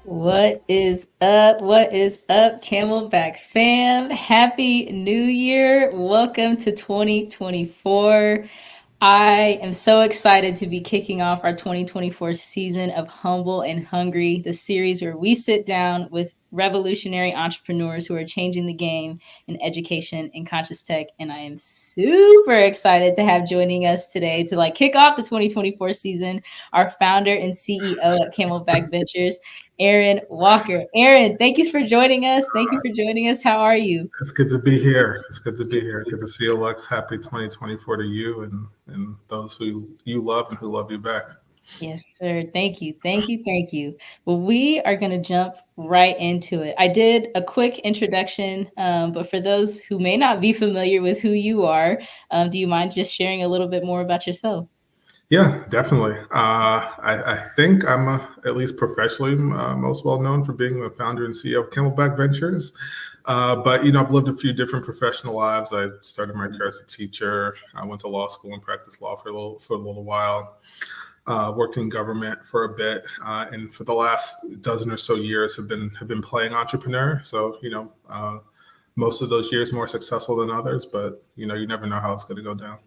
What is up? What is up, Camelback fam? Happy New Year. Welcome to 2024. I am so excited to be kicking off our 2024 season of Humble and Hungry, the series where we sit down with revolutionary entrepreneurs who are changing the game in education and conscious tech. And I am super excited to have joining us today to kick off the 2024 season, our founder and CEO at Camelback Ventures, Aaron Walker. Aaron, thank you for joining us. Thank you for joining us. How are you? It's good to be here. It's good to be here. Good to see you, Lex. Happy 2024 to you and those who you love and who love you back. Yes, sir. Thank you. Thank you. Thank you. Well, we are going to jump right into it. I did a quick introduction, but for those who may not be familiar with who you are, do you mind just sharing a little bit more about yourself? Yeah, definitely. I think I'm at least professionally most well known for being the founder and CEO of Camelback Ventures. But I've lived a few different professional lives. I started my career as a teacher. I went to law school and practiced law for a little while. Worked in government for a bit, and for the last dozen or so years have been playing entrepreneur. So most of those years more successful than others, but you never know how it's going to go down.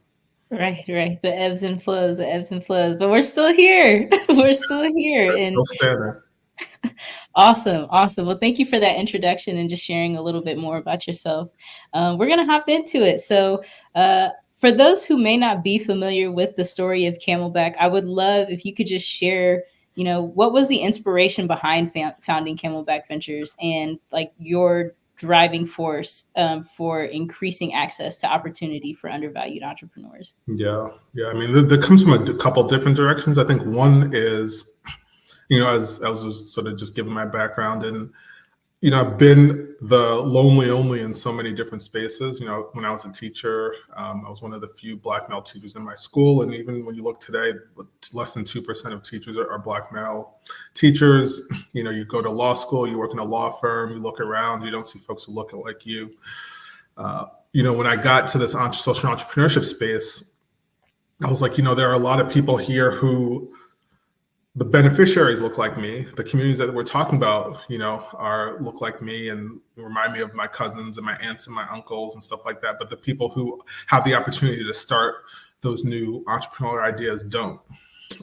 Right, right. The ebbs and flows, the ebbs and flows. But we're still here. We're still here. Still And standing. awesome, awesome. Well, thank you for that introduction and just sharing a little bit more about yourself. We're going to hop into it. So, for those who may not be familiar with the story of Camelback, I would love if you could just share, what was the inspiration behind founding Camelback Ventures and your driving force for increasing access to opportunity for undervalued entrepreneurs? Yeah. I mean, that comes from a couple different directions. I think one is, as I was just sort of just giving my background, and I've been the lonely only in so many different spaces. When I was a teacher, I was one of the few Black male teachers in my school. And even when you look today, less than 2% of teachers are Black male teachers. You go to law school, you work in a law firm, you look around, you don't see folks who look like you. When I got to this social entrepreneurship space, I was like, there are a lot of people here who the beneficiaries look like me. The communities that we're talking about, look like me and remind me of my cousins and my aunts and my uncles and stuff like that. But the people who have the opportunity to start those new entrepreneurial ideas don't.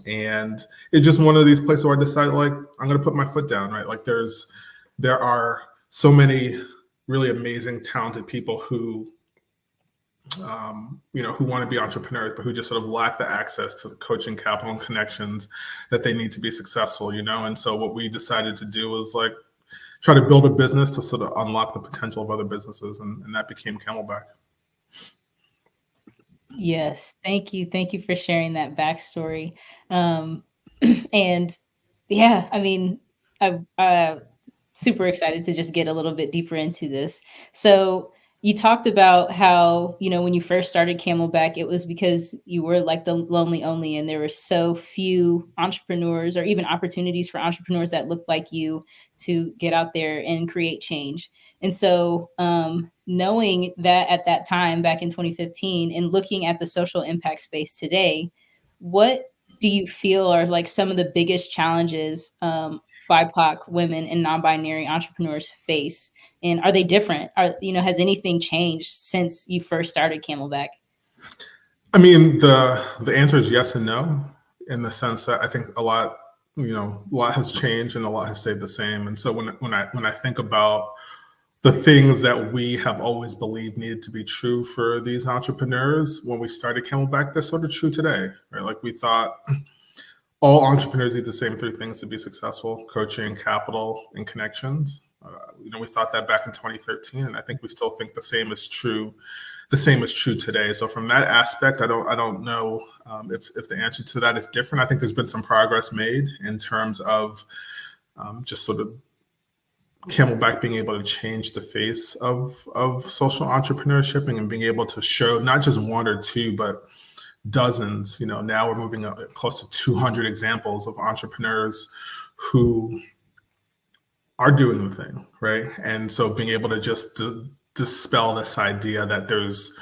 And it's just one of these places where I decided, I'm going to put my foot down, right? There are so many really amazing, talented people who who want to be entrepreneurs, but who just sort of lack the access to the coaching, capital, and connections that they need to be successful, And so what we decided to do was try to build a business to sort of unlock the potential of other businesses. And that became Camelback. Yes, thank you. Thank you for sharing that backstory. And yeah, I mean, I'm super excited to just get a little bit deeper into this. So you talked about how, when you first started Camelback, it was because you were like the lonely only, and there were so few entrepreneurs or even opportunities for entrepreneurs that looked like you to get out there and create change. And so, knowing that at that time, back in 2015, and looking at the social impact space today, what do you feel are like some of the biggest challenges BIPOC women and non-binary entrepreneurs face? And are they different? Has anything changed since you first started Camelback? I mean, the answer is yes and no, in the sense that I think a lot has changed and a lot has stayed the same. And so when I think about the things that we have always believed needed to be true for these entrepreneurs when we started Camelback, they're sort of true today, right? We thought all entrepreneurs need the same three things to be successful: coaching, capital, and connections. We thought that back in 2013, and I think we still think the same is true. The same is true today. So from that aspect, I don't know if the answer to that is different. I think there's been some progress made in terms of just sort of Camelback being able to change the face of social entrepreneurship and being able to show not just one or two, but dozens. Now we're moving up close to 200 examples of entrepreneurs who are doing the thing, right? And so being able to just dispel this idea that there's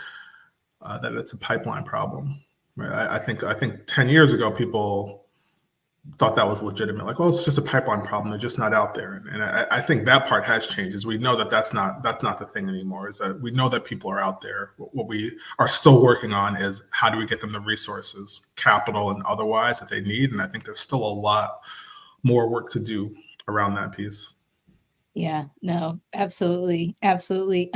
that it's a pipeline problem, right? I think 10 years ago, people thought that was legitimate. Like, well, it's just a pipeline problem. They're just not out there. And I think that part has changed. Is we know that that's not the thing anymore. Is that we know that people are out there. What we are still working on is how do we get them the resources, capital and otherwise that they need. And I think there's still a lot more work to do around that piece. Yeah, no, absolutely, absolutely.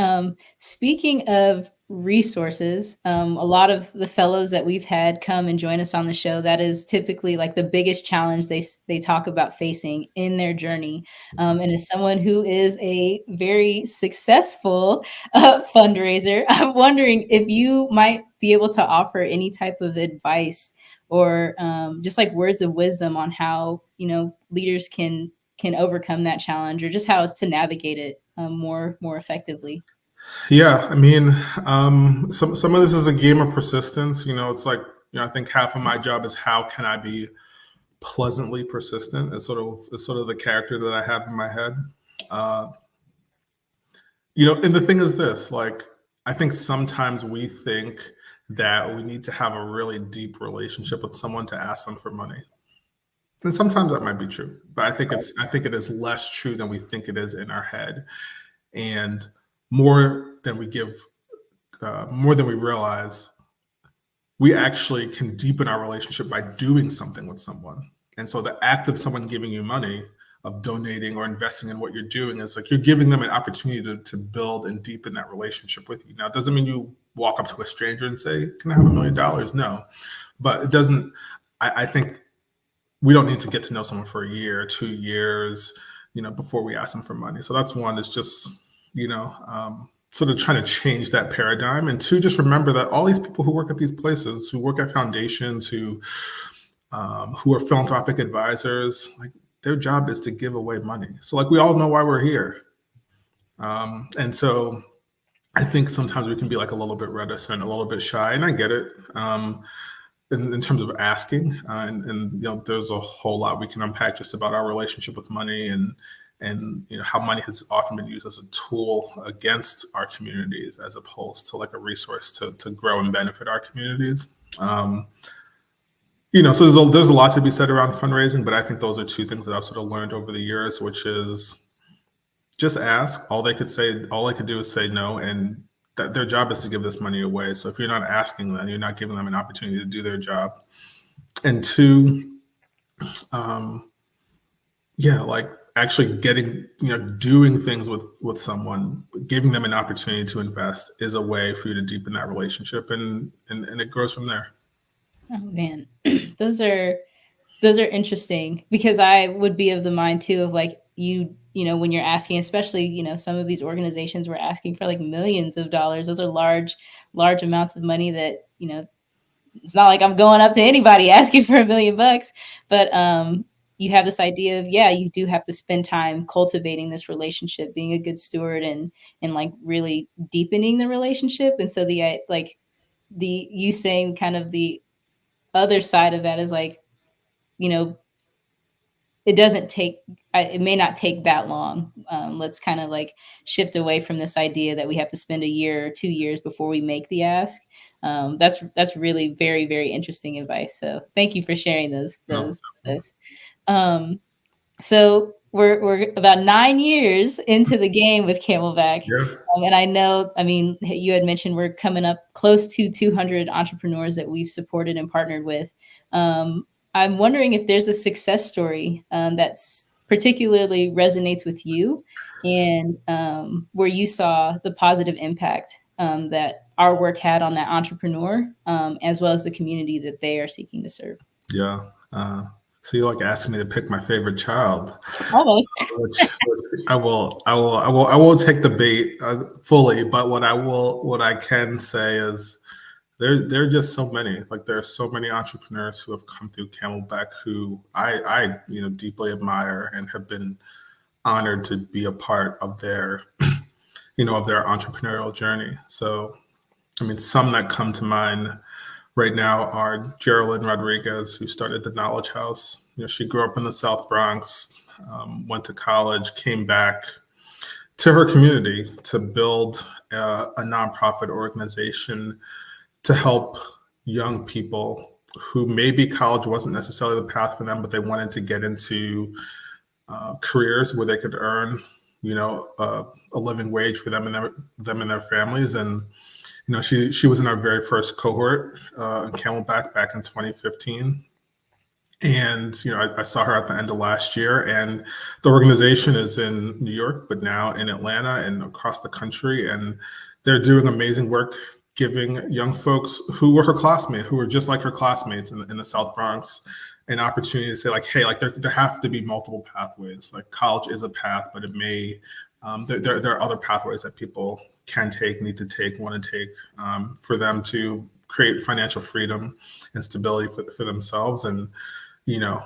Speaking of resources, a lot of the fellows that we've had come and join us on the show, that is typically like the biggest challenge they talk about facing in their journey. And as someone who is a very successful fundraiser, I'm wondering if you might be able to offer any type of advice or just like words of wisdom on how leaders can overcome that challenge or just how to navigate it more effectively. Yeah, I mean, some of this is a game of persistence. It's like I think half of my job is how can I be pleasantly persistent. It's sort of the character that I have in my head. Uh, and the thing is this, like, I think sometimes we think that we need to have a really deep relationship with someone to ask them for money. And sometimes that might be true, but I think it is less true than we think it is in our head. And more than we give, more than we realize, we actually can deepen our relationship by doing something with someone. And so the act of someone giving you money, of donating or investing in what you're doing, is like you're giving them an opportunity to build and deepen that relationship with you. Now, it doesn't mean you walk up to a stranger and say, "Can I have $1 million?" No, but it doesn't. I think we don't need to get to know someone for a year, 2 years, before we ask them for money. So that's one. Is just sort of trying to change that paradigm, and two, just remember that all these people who work at these places, who work at foundations, who are philanthropic advisors, like their job is to give away money. So like we all know why we're here, and so I think sometimes we can be like a little bit reticent, a little bit shy, and I get it. In terms of asking, and there's a whole lot we can unpack just about our relationship with money, and how money has often been used as a tool against our communities as opposed to like a resource to grow and benefit our communities. So there's a lot to be said around fundraising, but I think those are two things that I've sort of learned over the years, which is just ask. All they could do is say no, and that their job is to give this money away. So if you're not asking them, you're not giving them an opportunity to do their job. And two, like actually doing things with someone, giving them an opportunity to invest is a way for you to deepen that relationship, and it grows from there. Oh man, those are those are interesting because I would be of the mind too of like when you're asking, especially some of these organizations were asking for like millions of dollars. Those are large amounts of money that it's not like I'm going up to anybody asking for $1 million, but you have this idea of, yeah, you do have to spend time cultivating this relationship, being a good steward, and like really deepening the relationship. And so the you saying kind of the other side of that is like, you know, it doesn't take it may not take that long. Let's kind of like shift away from this idea that we have to spend a year or 2 years before we make the ask. That's really very, very interesting advice. So thank you for sharing No. those with us. Um, so we're about 9 years into the game with Camelback. Yeah. And I know, I mean, you had mentioned we're coming up close to 200 entrepreneurs that we've supported and partnered with. Um, I'm wondering if there's a success story that's particularly resonates with you, and where you saw the positive impact that our work had on that entrepreneur, as well as the community that they are seeking to serve. Yeah. So you're like asking me to pick my favorite child, Almost. which I will take the bait fully. But what I can say is there are just so many. Like there are so many entrepreneurs who have come through Camelback who I deeply admire and have been honored to be a part of their of their entrepreneurial journey. So I mean, some that come to mind right now are Geraldine Rodriguez, who started the Knowledge House. She grew up in the South Bronx, went to college, came back to her community to build a nonprofit organization to help young people who maybe college wasn't necessarily the path for them, but they wanted to get into careers where they could earn, a living wage for them and their families. And she was in our very first cohort in Camelback back in 2015. And I saw her at the end of last year, and the organization is in New York, but now in Atlanta and across the country, and they're doing amazing work, giving young folks who were her classmates, who were just like her classmates in the South Bronx, an opportunity to say, like, hey, like there have to be multiple pathways. Like, college is a path, but it may there are other pathways that people can take, need to take, want to take, for them to create financial freedom and stability for themselves. And you know,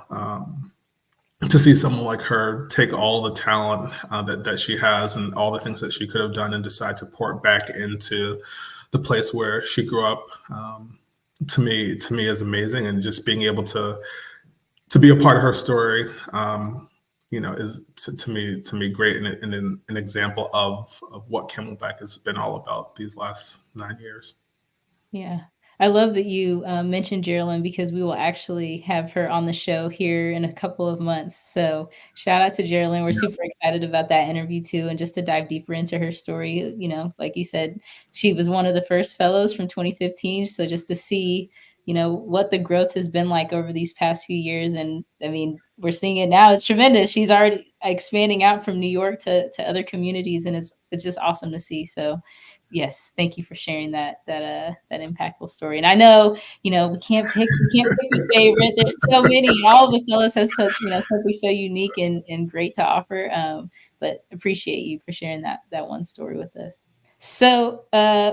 to see someone like her take all the talent that she has and all the things that she could have done and decide to pour it back into the place where she grew up, to me is amazing. And just being able to be a part of her story, is to me great, and an example of what Camelback has been all about these last 9 years. Yeah. I love that you mentioned Geraldine, because we will actually have her on the show here in a couple of months. So shout out to Geraldine. We're super excited about that interview too. And just to dive deeper into her story, like you said, she was one of the first fellows from 2015. So just to see, what the growth has been like over these past few years. And I mean, we're seeing it now. It's tremendous. She's already expanding out from New York to other communities. And it's just awesome to see. So yes, thank you for sharing that impactful story. And I know, we can't pick a favorite. There's so many. All of the fellows have something so unique and great to offer. But appreciate you for sharing that one story with us. So,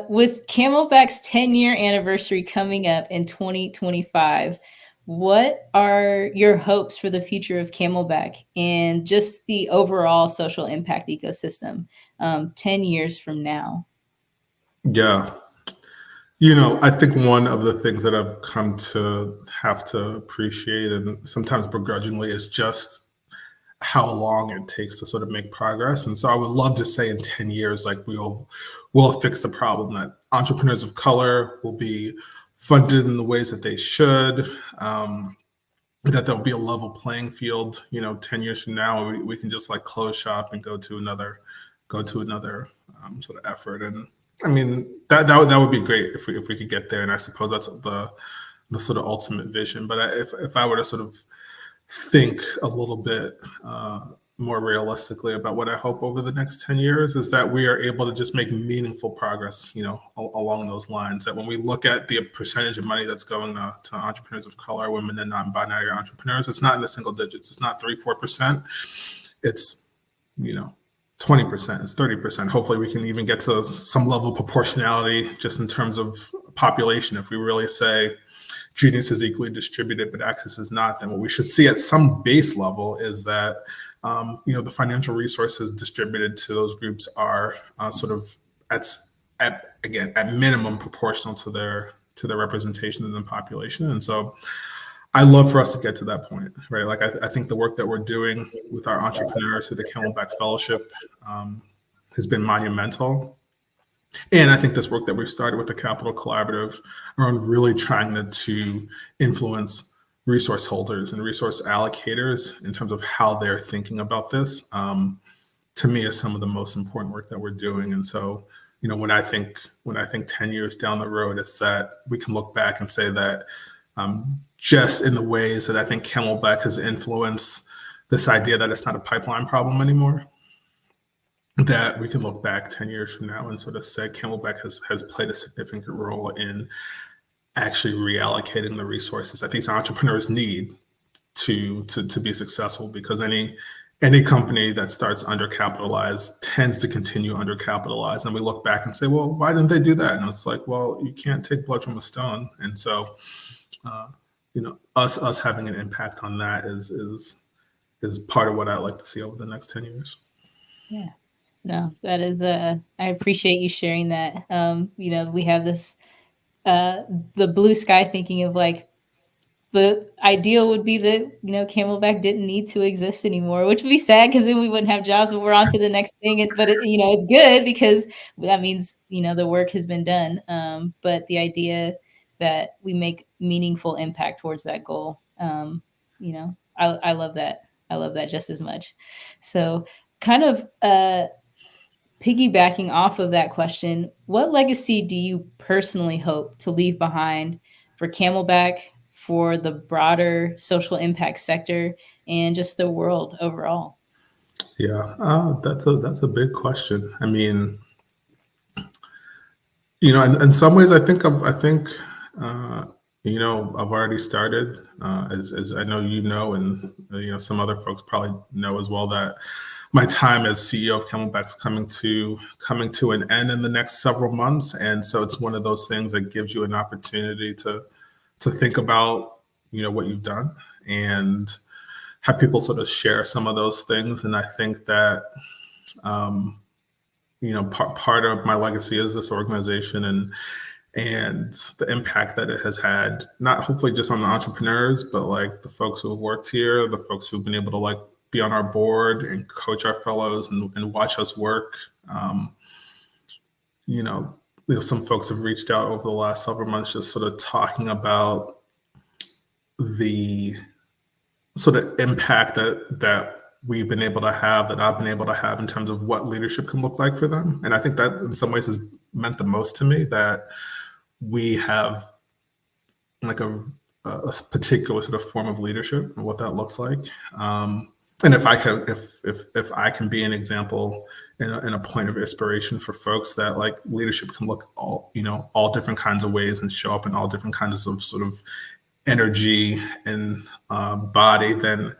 with Camelback's 10-year anniversary coming up in 2025, what are your hopes for the future of Camelback and just the overall social impact ecosystem 10 years from now? Yeah. I think one of the things that I've come to have to appreciate, and sometimes begrudgingly, is just how long it takes to sort of make progress. And so I would love to say in 10 years, like we'll have fixed the problem, that entrepreneurs of color will be funded in the ways that they should, that there'll be a level playing field. 10 years from now, we can just like close shop and go to another sort of effort. And I mean, that would be great if we could get there. And I suppose that's the sort of ultimate vision. But if I were to sort of think a little bit more realistically about what I hope over the next 10 years, is that we are able to just make meaningful progress, along those lines. That when we look at the percentage of money that's going to entrepreneurs of color, women and non-binary entrepreneurs, it's not in the single digits. It's not 3-4%. It's, 20%, it's 30%. Hopefully we can even get to some level of proportionality just in terms of population. If we really say genius is equally distributed, but access is not, then what we should see at some base level is that, the financial resources distributed to those groups are sort of at minimum proportional to their representation in the population. And so I love for us to get to that point, right? Like I think the work that we're doing with our entrepreneurs through the Camelback Fellowship has been monumental. And I think this work that we've started with the Capital Collaborative around really trying to influence resource holders and resource allocators in terms of how they're thinking about this, to me, is some of the most important work that we're doing. And so, when I think 10 years down the road, it's that we can look back and say that, just in the ways that I think Camelback has influenced this idea that it's not a pipeline problem anymore, that we can look back 10 years from now and sort of say Camelback has played a significant role in actually reallocating the resources that these entrepreneurs need to be successful. Because any company that starts undercapitalized tends to continue undercapitalized. And we look back and say, well, why didn't they do that? And it's like, well, you can't take blood from a stone. And so, us having an impact on that is part of what I'd like to see over the next 10 years. Yeah. No, that is I appreciate you sharing that. We have this the blue sky thinking of like the ideal would be that Camelback didn't need to exist anymore, which would be sad because then we wouldn't have jobs. But we're on to the next thing. But it's good because that means the work has been done. But the idea that we make meaningful impact towards that goal. I love that. I love that just as much. So kind of piggybacking off of that question, what legacy do you personally hope to leave behind for Camelback, for the broader social impact sector, and just the world overall? Yeah, that's a big question. I mean, in some ways, uh, I've already started, as I know and some other folks probably know as well, that my time as CEO of Camelback's coming to an end in the next several months, and so it's one of those things that gives you an opportunity to think about what you've done and have people sort of share some of those things. And I think that um, part of my legacy is this organization and the impact that it has had, not hopefully just on the entrepreneurs, but like the folks who have worked here, the folks who've been able to like be on our board and coach our fellows and watch us work. Um, you know, some folks have reached out over the last several months, just sort of talking about the sort of impact that we've been able to have, that I've been able to have in terms of what leadership can look like for them. And I think that in some ways has meant the most to me, that we have like a particular sort of form of leadership and what that looks like. And if I can be an example and a point of inspiration for folks, that like leadership can look all different kinds of ways and show up in all different kinds of sort of energy and body, then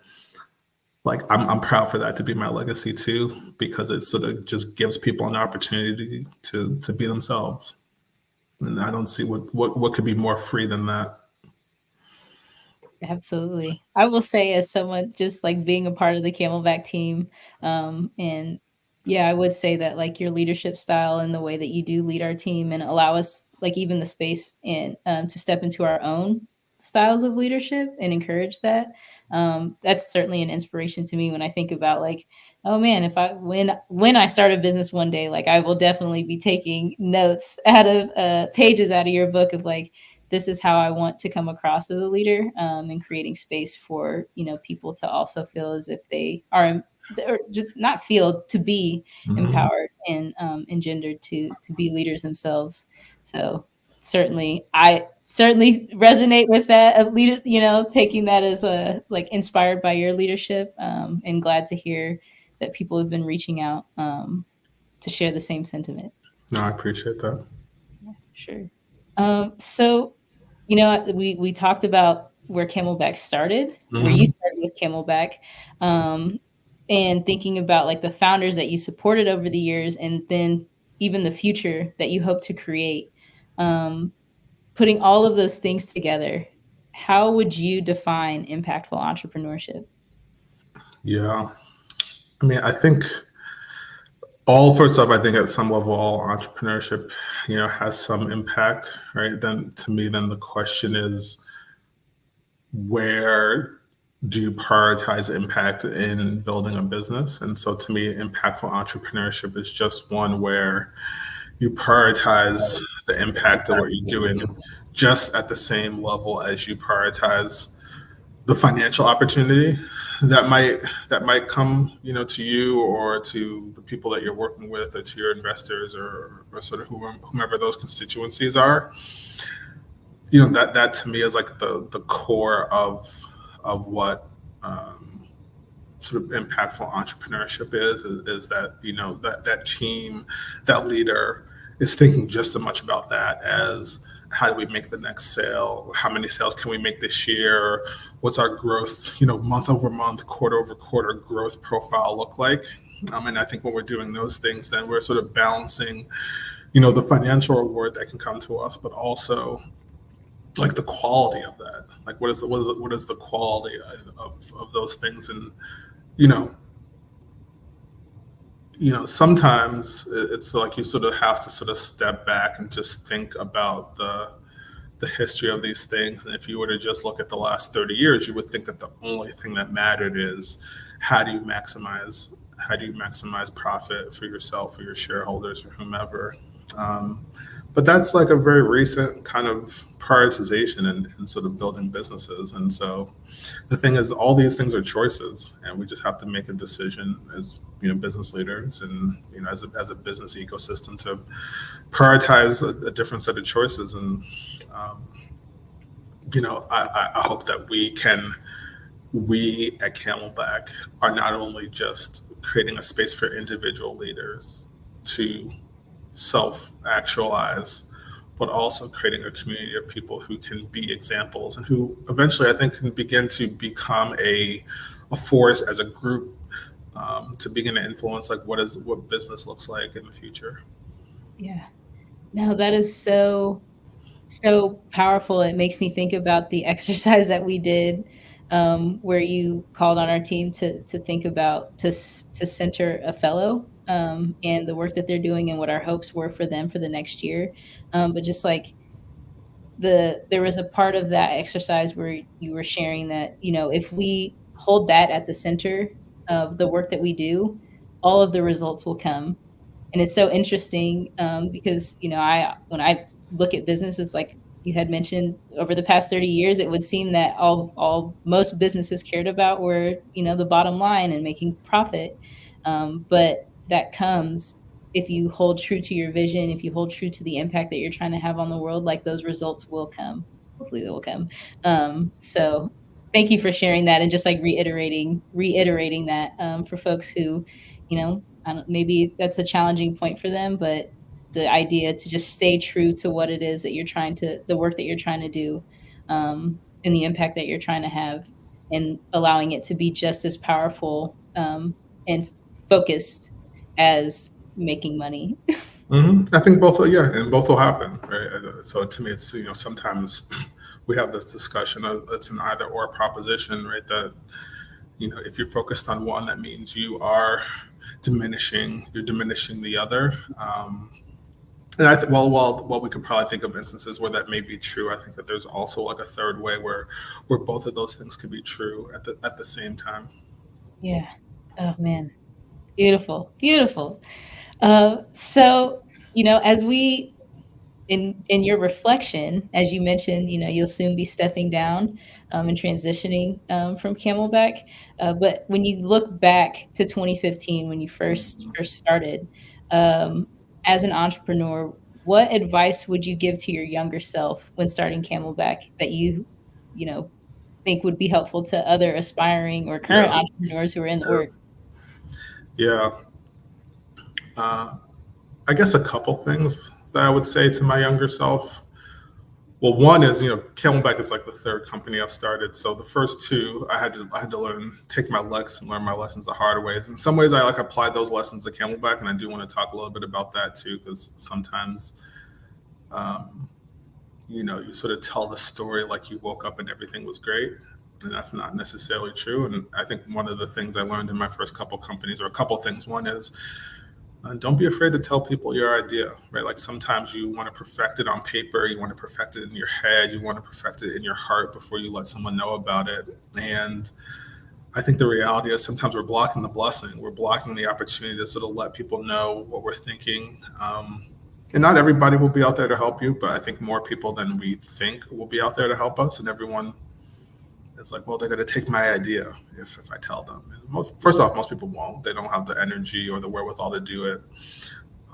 like I'm proud for that to be my legacy too, because it sort of just gives people an opportunity to be themselves. And I don't see what could be more free than that. Absolutely. I will say, as someone just like being a part of the Camelback team, and yeah, I would say that like your leadership style and the way that you do lead our team and allow us like even the space and to step into our own styles of leadership and encourage that. That's certainly an inspiration to me when I think about like, oh man, if I when I start a business one day, like I will definitely be taking notes out of pages out of your book of like, this is how I want to come across as a leader, and creating space for people to also feel as if they are, or just not feel, to be Mhm. empowered and engendered to be leaders themselves. So I certainly resonate with that of leader, taking that as a like inspired by your leadership, and glad to hear that people have been reaching out to share the same sentiment. No, I appreciate that. Yeah, sure. So, we talked about where Camelback started, where you Mhm. started with Camelback, um, and thinking about like the founders that you supported over the years, and then even the future that you hope to create. Um, Putting all of those things together, how would you define impactful entrepreneurship? Yeah. I mean, I think all first off, I think at some level, all entrepreneurship, has some impact, right? Then to me, then the question is, where do you prioritize impact in building a business? And so to me, impactful entrepreneurship is just one where you prioritize the impact of what you're doing just at the same level as you prioritize the financial opportunity that might come to you or to the people that you're working with or to your investors or sort of whomever those constituencies are. That to me is like the core of what sort of impactful entrepreneurship is that that team, that leader is thinking just as much about that as how do we make the next sale, how many sales can we make this year, what's our growth, month over month, quarter over quarter growth profile look like. And I think when we're doing those things, then we're sort of balancing the financial reward that can come to us, but also like the quality of that, like what is the quality of those things. And you know sometimes it's like you sort of have to sort of step back and just think about the history of these things. And if you were to just look at the last 30 years, you would think that the only thing that mattered is how do you maximize profit for yourself or your shareholders or whomever. um, But that's like a very recent kind of prioritization in sort of building businesses. And so the thing is, all these things are choices, and we just have to make a decision as business leaders and as a business ecosystem to prioritize a different set of choices. And um, I hope that we at Camelback are not only just creating a space for individual leaders to self actualize, but also creating a community of people who can be examples and who eventually I think can begin to become a force as a group, to begin to influence like what business looks like in the future. Yeah. No, that is so powerful. It makes me think about the exercise that we did, where you called on our team to think about to center a fellow, and the work that they're doing and what our hopes were for them for the next year. But just like there was a part of that exercise where you were sharing that, if we hold that at the center of the work that we do, all of the results will come. And it's so interesting, because I when I look at businesses like you had mentioned over the past 30 years, it would seem that all most businesses cared about were the bottom line and making profit. But that comes if you hold true to your vision, if you hold true to the impact that you're trying to have on the world, like those results will come. Hopefully they will come. So thank you for sharing that and just like reiterating that, for folks who, I don't, maybe that's a challenging point for them, but the idea to just stay true to what it is that the work that you're trying to do, and the impact that you're trying to have, and allowing it to be just as powerful, and focused as making money. I think both, yeah, and both will happen, right? So to me, it's sometimes we have this discussion of it's an either or proposition, right? That if you're focused on one, that means you're diminishing the other. And while we could probably think of instances where that may be true, I think that there's also like a third way where both of those things could be true at the same time. Yeah. Oh man. Beautiful. Beautiful. So, as we in your reflection, as you mentioned, you'll soon be stepping down, and transitioning, from Camelback. But when you look back to 2015, when you first started, um, as an entrepreneur, what advice would you give to your younger self when starting Camelback that you know, think would be helpful to other aspiring or current Yeah, entrepreneurs who are in the sure. work? Yeah. Uh, I guess a couple things that I would say to my younger self. Well, one is, Camelback is like the third company I've started. So the first two, I had to take my licks and learn my lessons the hard ways. In some ways, I like applied those lessons to Camelback, and I do want to talk a little bit about that too, because sometimes, um, you sort of tell the story like you woke up and everything was great, and that's not necessarily true. And I think one of the things I learned in my first couple companies, or a couple things, one is don't be afraid to tell people your idea, right? Like sometimes you want to perfect it on paper, you want to perfect it in your head, you want to perfect it in your heart before you let someone know about it. And I think the reality is sometimes we're blocking the blessing. We're blocking the opportunity to sort of let people know what we're thinking. And not everybody will be out there to help you, but I think more people than we think will be out there to help us. And everyone is like, well, they're going to take my idea if I tell them. And first off, most people won't. They don't have the energy or the wherewithal to do it.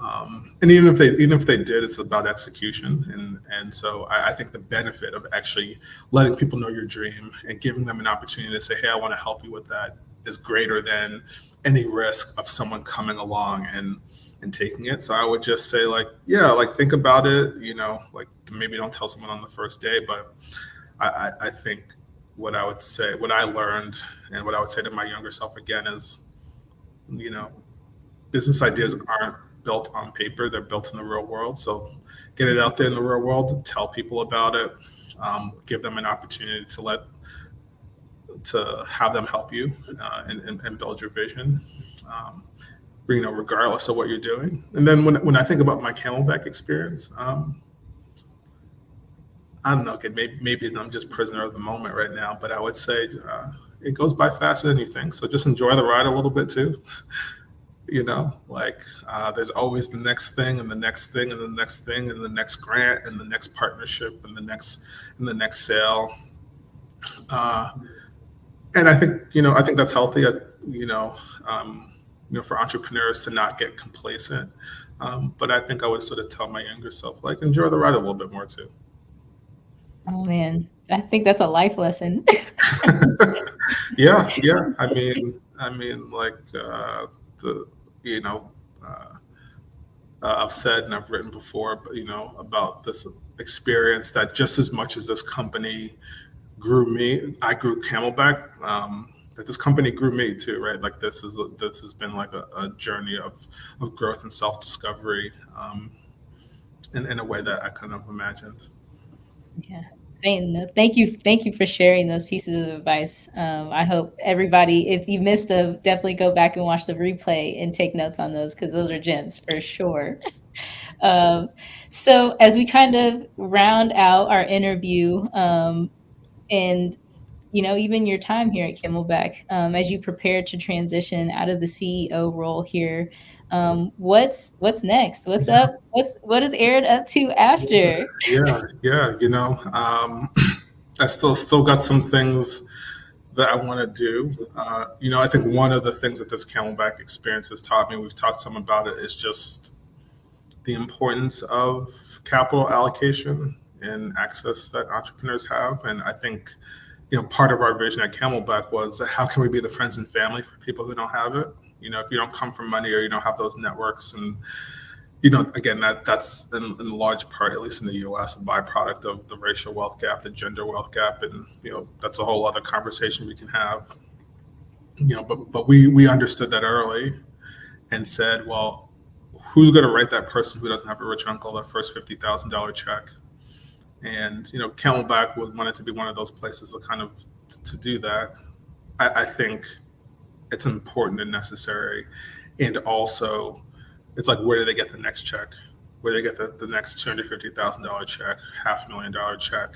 And even if they did, it's about execution. And so I think the benefit of actually letting people know your dream and giving them an opportunity to say, hey, I want to help you with that, is greater than any risk of someone coming along and taking it. So I would just say, like, yeah, like think about it, like maybe don't tell someone on the first day, but I think what I would say, what I learned, and what I would say to my younger self again is, you know, business ideas aren't built on paper; they're built in the real world. So get it out there in the real world, tell people about it, give them an opportunity to have them help you, and build your vision. Um, Regardless of what you're doing. And then when I think about my Camelback experience, I don't know, okay, maybe I'm just prisoner of the moment right now, but I would say it goes by faster than you think. So just enjoy the ride a little bit too. There's always the next thing and the next thing and the next thing and the next grant and the next partnership and the next sale. Uh, and I think that's healthy. You know, for entrepreneurs to not get complacent. But I think I would sort of tell my younger self, like, enjoy the ride a little bit more too. Oh man, I think that's a life lesson. Yeah, yeah. Like the you know, uh, I've said and I've written before, but about this experience that just as much as this company grew me, I grew Camelback. That this company grew me too, right? Like this has been like a journey of growth and self discovery, in a way that I couldn't have imagined. Yeah. Thank you for sharing those pieces of advice. I hope everybody, if you missed them, definitely go back and watch the replay and take notes on those because those are gems for sure. Um, so as we kind of round out our interview, and even your time here at Camelback, as you prepare to transition out of the CEO role here, what's next? What's up? What is Aaron up to after? Yeah, yeah. I still got some things that I want to do. I think one of the things that this Camelback experience has taught me, we've talked some about it, is just the importance of capital allocation and access that entrepreneurs have. And I think, part of our vision at Camelback was how can we be the friends and family for people who don't have it? If you don't come from money or you don't have those networks, and again, that's in large part, at least in the U.S., a byproduct of the racial wealth gap, the gender wealth gap, and that's a whole other conversation we can have. But we understood that early and said, well, who's going to write that person who doesn't have a rich uncle their first $50,000 check? And Camelback wanted to be one of those places to kind of to do that. I think it's important and necessary, and also it's like, where do they get the next check? Where do they get the next $250,000 check, $500,000 check?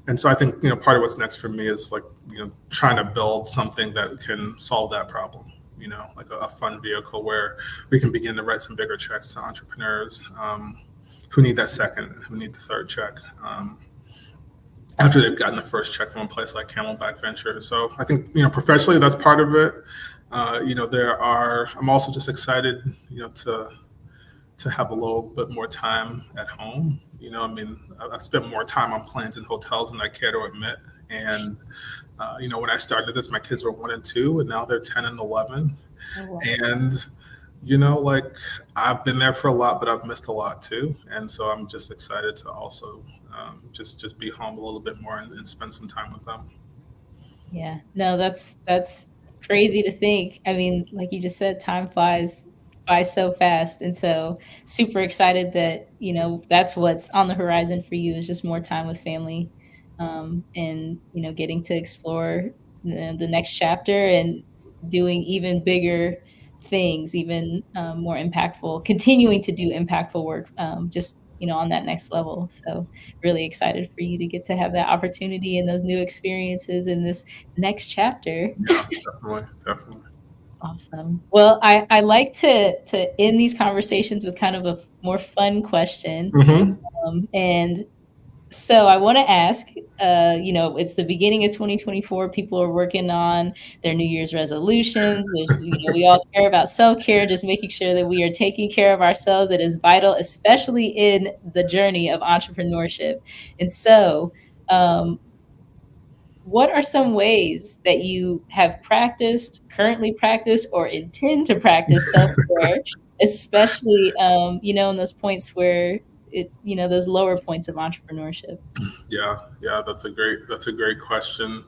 And so I think part of what's next for me is like trying to build something that can solve that problem. Like a fund vehicle where we can begin to write some bigger checks to entrepreneurs, who need that second, who need the third check, after they've gotten the first check from a place like Camelback Ventures. So I think professionally that's part of it. I'm also just excited to have a little bit more time at home. I spent more time on planes and hotels than I care to admit. And when I started this, my kids were 1 and 2, and now they're 10 and 11. Oh, wow. And like, I've been there for a lot, but I've missed a lot too. And so I'm just excited to also just be home a little bit more and spend some time with them. Yeah. No, that's crazy to think. I mean, like you just said, time flies by so fast. And so super excited that, that's what's on the horizon for you, is just more time with family. And, getting to explore the next chapter and doing even bigger things, even more impactful, continuing to do impactful work, just, on that next level. So really excited for you to get to have that opportunity and those new experiences in this next chapter. Yeah, definitely, definitely. Awesome. Well, I like to end these conversations with kind of a more fun question. Mm-hmm. And so I want to ask, it's the beginning of 2024. People are working on their New Year's resolutions. We all care about self-care, just making sure that we are taking care of ourselves. It is vital, especially in the journey of entrepreneurship. And so, what are some ways that you have practiced, currently practice, or intend to practice self-care, especially, in those points where those lower points of entrepreneurship? Yeah, yeah, that's a great question.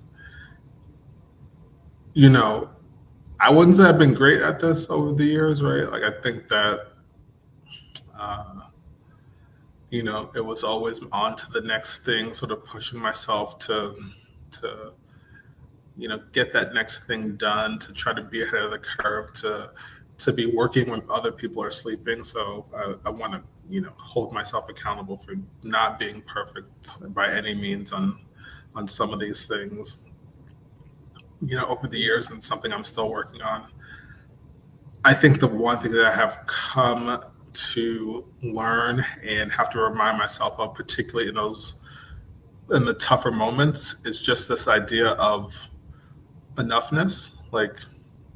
I wouldn't say I've been great at this over the years, right? Like, I think that uh, it was always on to the next thing, sort of pushing myself to get that next thing done, to try to be ahead of the curve, to be working when other people are sleeping. So I want to hold myself accountable for not being perfect by any means on some of these things over the years, and something I'm still working on. I think the one thing that I have come to learn and have to remind myself of, particularly in the tougher moments, is just this idea of enoughness, like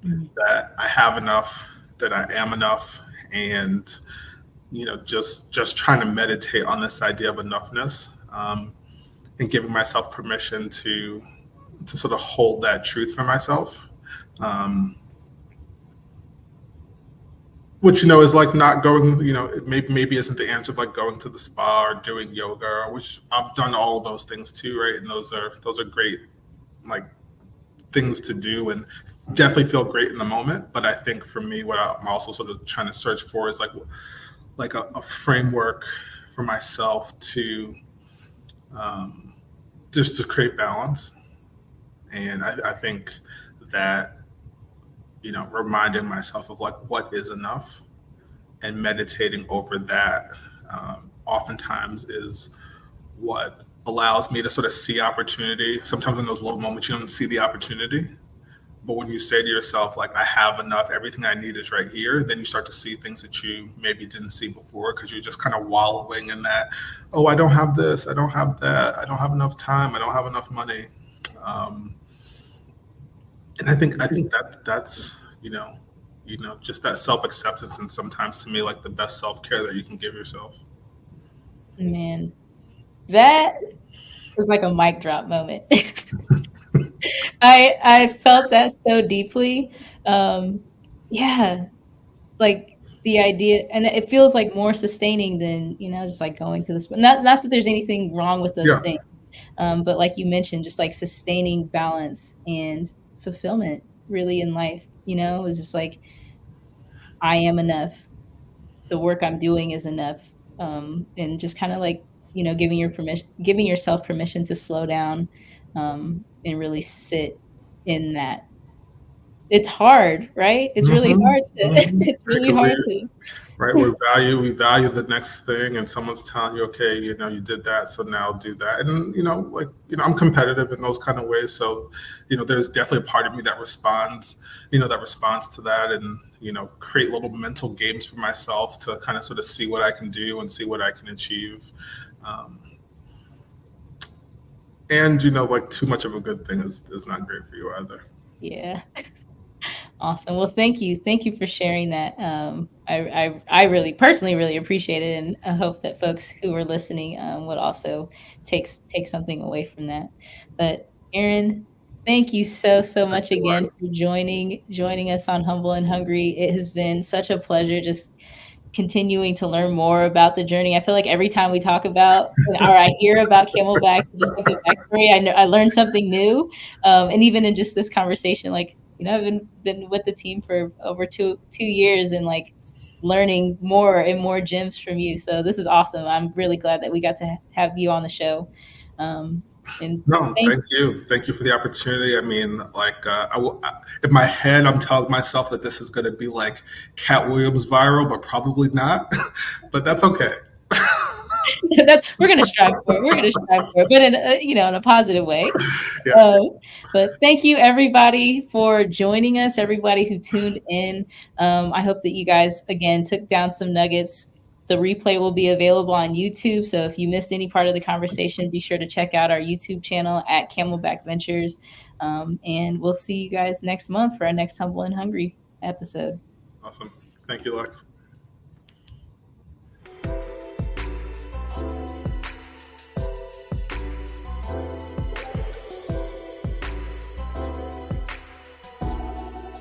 Mhm. that I have enough, that I am enough, and just trying to meditate on this idea of enoughness, and giving myself permission to sort of hold that truth for myself. Um, which is like not going, it maybe isn't the answer of like going to the spa or doing yoga, which I've done all of those things too, right? And those are great, like, things to do, and definitely feel great in the moment. But I think for me, what I'm also sort of trying to search for is like a framework for myself to, um, just to create balance. And I think that, reminding myself of like what is enough and meditating over that, oftentimes is what allows me to sort of see opportunity. Sometimes in those low moments, you don't see the opportunity. But when you say to yourself, like, I have enough, everything I need is right here, then you start to see things that you maybe didn't see before because you're just kind of wallowing in that, oh, I don't have this, I don't have that, I don't have enough time, I don't have enough money. Um, and I think that's, just that self acceptance, and sometimes to me, like the best self care that you can give yourself. Man, that was like a mic drop moment. I felt that so deeply. Um, yeah, like the idea, and it feels like more sustaining than, just like going to this. Not that there's anything wrong with those Yeah. things, but like you mentioned, just like sustaining balance and fulfillment really in life. Is just like I am enough. The work I'm doing is enough, and just kind of like giving yourself permission to slow down, and really sit in that. It's hard, right? It's really Hmm. hard to Hmm. it's really Because hard to right, we value the next thing, and someone's telling you, okay, you did that, so now do that. And like, I'm competitive in those kind of ways, so there's definitely a part of me that responds to that, and create little mental games for myself to kind of sort of see what I can do and see what I can achieve. um, and like, too much of a good thing is not great for you either. Yeah. Awesome. Well, thank you. Thank you for sharing that. I really personally really appreciate it, and I hope that folks who are listening, would also take something away from that. But Aaron, thank you so Thank much you, again Lex. for joining us on Humble and Hungry. It has been such a pleasure just continuing to learn more about the journey. I feel like every time we talk about or I hear about Camelback, just like the backstory, I know I learned something new. And even in just this conversation, like, I've been with the team for over two years, and like learning more and more gems from you. So this is awesome. I'm really glad that we got to have you on the show. Um, and No, thank thank you for the opportunity. I mean, like, in my head, I'm telling myself that this is going to be like Cat Williams viral, but probably not. But that's okay. we're gonna strive for it. We're gonna strive for it, but in a positive way. Yeah. Um, but thank you everybody for joining us, everybody who tuned in. I hope that you guys again took down some nuggets. The replay will be available on YouTube. So if you missed any part of the conversation, be sure to check out our YouTube channel at Camelback Ventures. And we'll see you guys next month for our next Humble and Hungry episode. Awesome. Thank you, Lex.